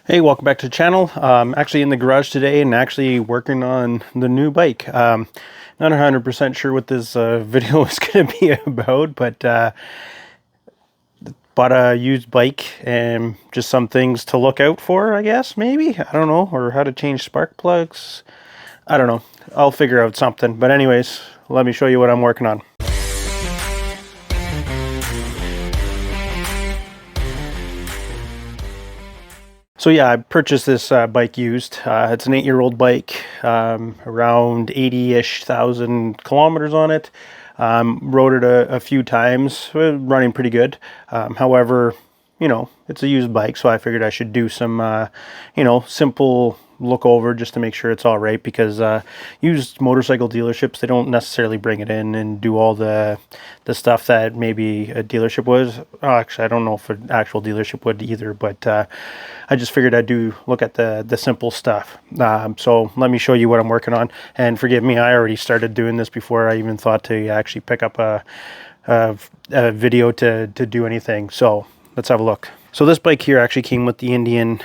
Hey, welcome back to the channel. Actually in the garage today and actually working on the new bike. Not 100% sure what this video is going to be about, but bought a used bike and just some things to look out for, I guess, maybe. I don't know, or how to change spark plugs. I don't know. I'll figure out something. But anyways, let me show you what I'm working on. So yeah, I purchased this bike used. It's an 8-year-old bike, around 80-ish thousand kilometers on it. Rode it a few times, running pretty good. However, you know, it's a used bike, so I figured I should do some, simple look over just to make sure it's all right, because used motorcycle dealerships, they don't necessarily bring it in and do all the stuff that maybe a dealership was. Actually, I don't know if an actual dealership would either, but I just figured I'd look at the simple stuff. So let me show you what I'm working on, and forgive me, I already started doing this before I even thought to actually pick up a video to do anything. So let's have a look. So this bike here actually came with the Indian.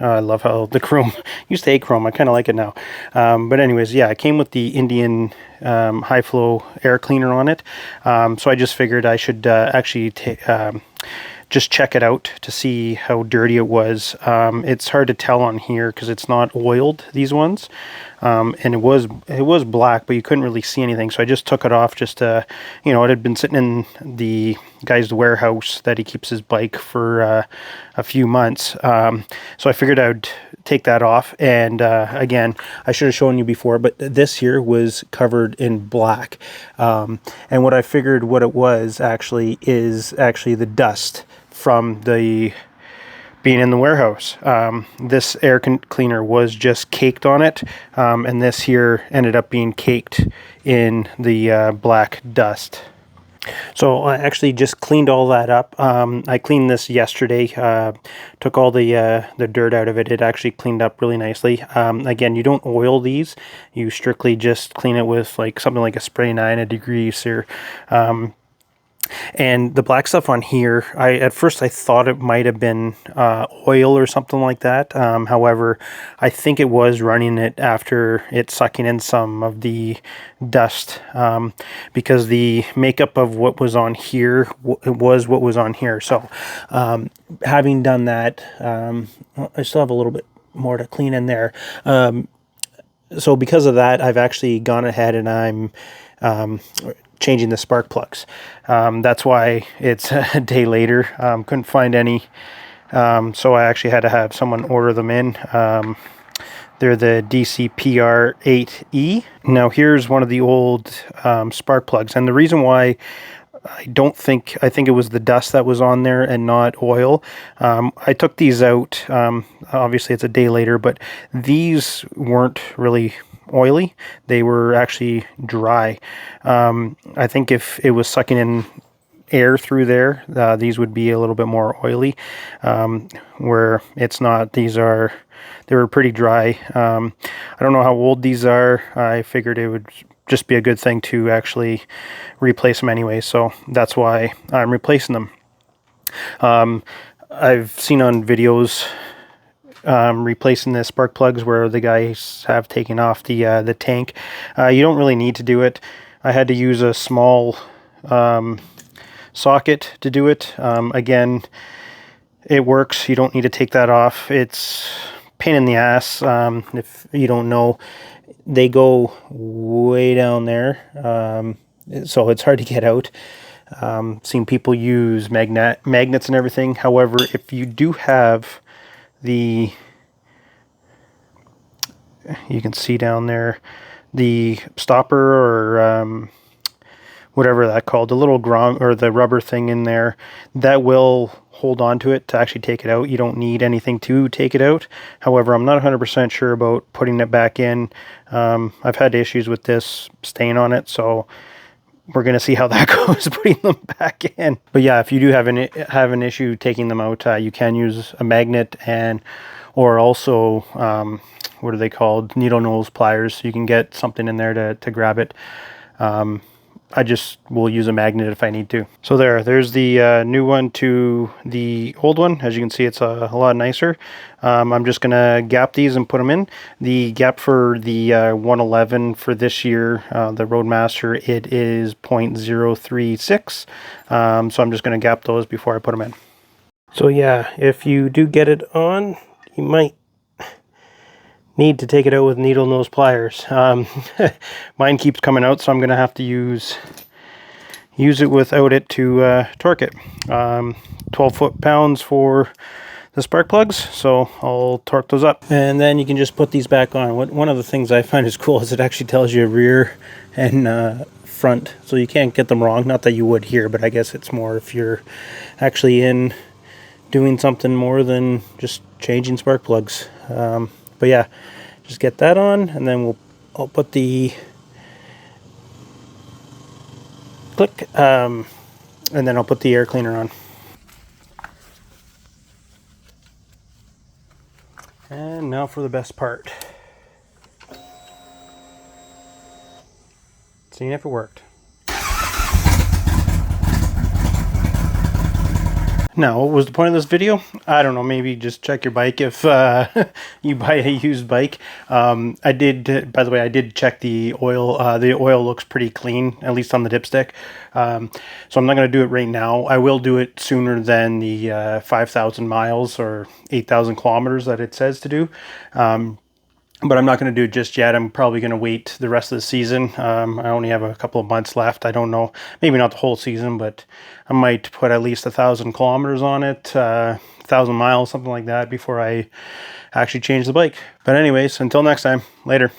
I love how the chrome, used to hate chrome, I kind of like it now. But anyways, yeah, it came with the Indian high flow air cleaner on it. So I just figured I should actually just check it out to see how dirty it was. It's hard to tell on here because it's not oiled, these ones. And it was black, but you couldn't really see anything. So I just took it off just to, it had been sitting in the guy's warehouse that he keeps his bike for a few months. So I figured I'd take that off. And again, I should have shown you before, but this here was covered in black. And what I figured what it was actually is actually the dust from the being in the warehouse. This air cleaner was just caked on it, and this here ended up being caked in the black dust. So I actually just cleaned all that up. I cleaned this yesterday, took all the dirt out of it. It actually cleaned up really nicely. Again, you don't oil these. You strictly just clean it with like something like a spray 9, a degreaser. And the black stuff on here, at first I thought it might have been oil or something like that. However, I think it was running it after it sucking in some of the dust, because the makeup of what was on here was what was on here. So having done that, I still have a little bit more to clean in there. So because of that, I've actually gone ahead and I'm changing the spark plugs. That's why it's a day later. Couldn't find any, so I actually had to have someone order them in. They're the DCPR8E. Now here's one of the old spark plugs, and the reason why I think it was the dust that was on there and not oil. I took these out. Obviously it's a day later, but these weren't really oily. They were actually dry. I think if it was sucking in air through there, these would be a little bit more oily, where it's not. They were pretty dry. I don't know how old these are. I figured it would just be a good thing to actually replace them anyway, so that's why I'm replacing them. I've seen on videos replacing the spark plugs where the guys have taken off the tank. You don't really need to do it. I had to use a small socket to do it. Again, it works. You don't need to take that off. It's a pain in the ass. If you don't know, they go way down there, so it's hard to get out. Seen people use magnets and everything. However, if you do have you can see down there, the stopper or whatever that called, the little grommet or the rubber thing in there, that will hold on to it to actually take it out. You don't need anything to take it out. However, I'm not 100% sure about putting it back in. I've had issues with this staying on it, so we're going to see how that goes, putting them back in. But yeah, if you do have an issue taking them out, you can use a magnet, or also what are they called, needle nose pliers. You can get something in there to grab it. I just will use a magnet if I need to. So there's the new one to the old one. As you can see, it's a lot nicer. I'm just gonna gap these and put them in. The gap for the 111 for this year, the Roadmaster, it is 0.036. So I'm just gonna gap those before I put them in. So yeah, if you do get it on, you might need to take it out with needle nose pliers. Mine keeps coming out, so I'm gonna have to use it without it to torque it. 12 foot-pounds for the spark plugs, so I'll torque those up. And then you can just put these back on. One of the things I find is cool is it actually tells you rear and front, so you can't get them wrong. Not that you would here, but I guess it's more if you're actually in doing something more than just changing spark plugs. But yeah, just get that on, and then I'll put the click, and then I'll put the air cleaner on. And now for the best part. Seeing if it worked. Now, what was the point of this video? I don't know, maybe just check your bike if you buy a used bike. I did, by the way, I did check the oil. The oil looks pretty clean, at least on the dipstick. So I'm not going to do it right now. I will do it sooner than the 5,000 miles or 8,000 kilometers that it says to do. But I'm not going to do it just yet. I'm probably going to wait the rest of the season. I only have a couple of months left. I don't know, maybe not the whole season, but I might put at least 1,000 kilometers on it, 1,000 miles, something like that, before I actually change the bike. But anyways, until next time, later.